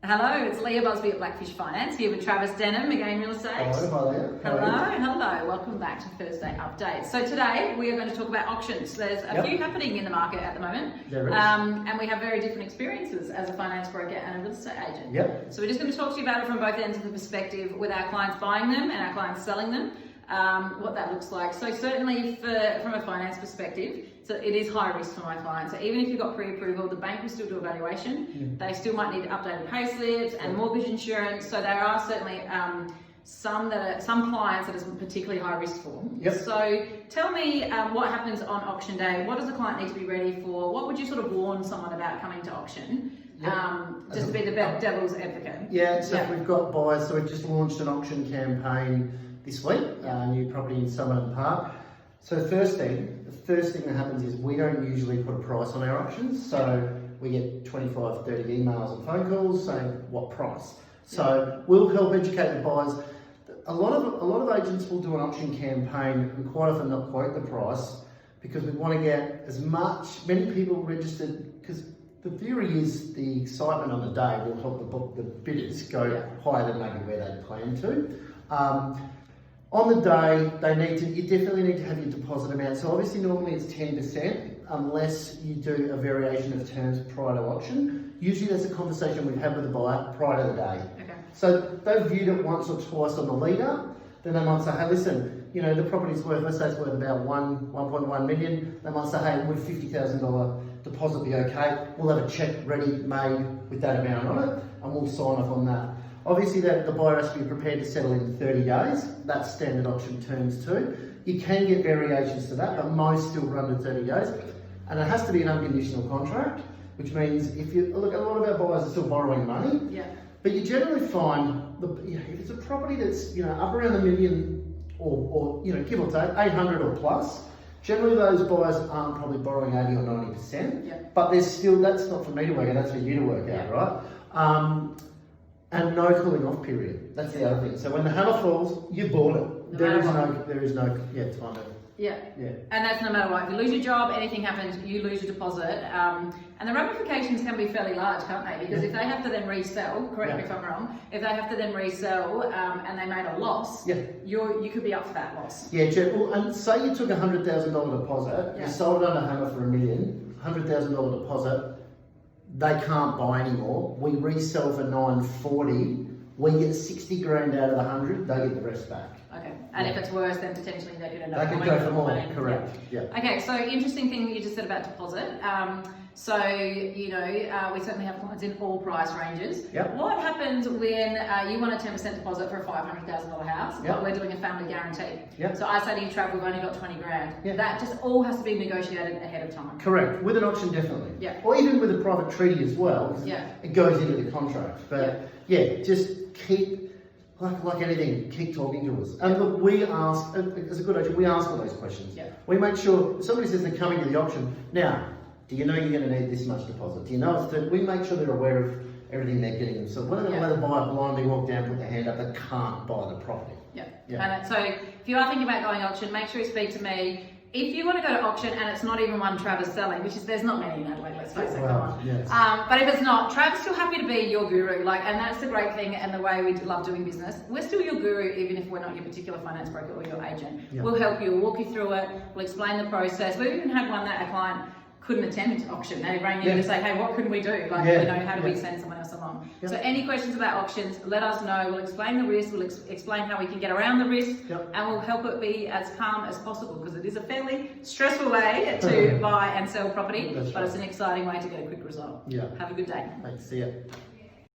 Hello, it's Leah Busby at Blackfish Finance here with Travis Denham, again real estate. Hello, Leah. Hello. Welcome back to Thursday Update. So today we are going to talk about auctions. There's a few happening in the market at the moment. There is. And we have very different experiences as a finance broker and a real estate agent. Yep. So we're just going to talk to you about it from both ends of the perspective, with our clients buying them and our clients selling them. What that looks like. So certainly from a finance perspective, so it is high risk for my clients. So even if you've got pre-approval, the bank will still do a valuation. They still might need updated pay slips and mortgage insurance. So there are certainly some clients that is particularly high risk for. Yep. So tell me what happens on auction day. What does the client need to be ready for? What would you sort of warn someone about coming to auction? Just to be the devil's advocate. We've got buyers. So we've just launched an auction campaign this week, new property in Summerton Park. So the first thing that happens is we don't usually put a price on our auctions. So we get 25, 30 emails and phone calls saying what price. So we'll help educate the buyers. A lot of agents will do an auction campaign and quite often not quote the price because we want to get many people registered, because the theory is the excitement on the day will help the bidders go higher than maybe where they plan to. On the day, you definitely need to have your deposit amount. So obviously normally it's 10% unless you do a variation of terms prior to auction. Usually that's a conversation we've had with the buyer prior to the day. Okay. So they've viewed it once or twice on the leader, then they might say, hey listen, the property's worth, let's say it's worth about 1.1 million. They might say, hey, would $50,000 deposit be okay? We'll have a check ready, made with that amount on it, and we'll sign off on that. Obviously, the buyer has to be prepared to settle in 30 days. That's standard auction terms too. You can get variations to that, but most still run to 30 days. And it has to be an unconditional contract, which means a lot of our buyers are still borrowing money. Yeah. But you generally find if it's a property that's up around the million or give or take 800 or plus, generally those buyers aren't probably borrowing 80 or 90%. Yeah. But that's not for me to work out. That's for you to work out, right? And no cooling off period. That's the other thing. So when the hammer falls, you bought it. There is no time to. Yeah. And that's no matter what. If you lose your job, anything happens, you lose your deposit. And the ramifications can be fairly large, can't they? Because if they have to then resell, correct me if I'm wrong, if they have to then resell and they made a loss, you could be up for that loss. Yeah, well, and say you took $100,000 deposit, you sold it under hammer for $1 million, $100,000 deposit, they can't buy anymore. We resell for $940. We get 60 grand out of the 100. They get the rest back. Okay. And if it's worse, then potentially they could end up. They could go for more. Correct. Yeah. Okay. So interesting thing that you just said about deposit. We certainly have clients in all price ranges. Yep. What happens when you want a 10% deposit for a $500,000 house, but we're doing a family guarantee? Yep. So I say to you, Trav, we've only got 20 grand. Yep. That just all has to be negotiated ahead of time. Correct. With an auction, definitely. Yeah. Or even with a private treaty as well. Yeah. It goes into the contract. But just keep. Like anything, keep talking to us. And look, we ask, as a good agent, we ask all those questions. Yeah. We make sure, if somebody says they're coming to the auction, now, do you know you're going to need this much deposit? Do you know we make sure they're aware of everything they're getting. So we're not going to let the buyer blindly walk down, put their hand up, they can't buy the property. Yeah. And so if you are thinking about going auction, make sure you speak to me. If you want to go to auction and it's not even one Travis selling, there's not many in Adelaide, let's face it, yes. But if it's not, Travis still happy to be your guru, and that's the great thing and the way we love doing business. We're still your guru even if we're not your particular finance broker or your agent. Yeah. We'll help you, we'll walk you through it, we'll explain the process. We've even had one that a client couldn't attend to auction. They rang in to say, hey, what can we do? How do we send someone else along? Yeah. So any questions about auctions, let us know. We'll explain the risk, we'll explain how we can get around the risk, and we'll help it be as calm as possible, because it is a fairly stressful way to buy and sell property, but it's an exciting way to get a quick result. Yeah. Have a good day. Thanks, see ya.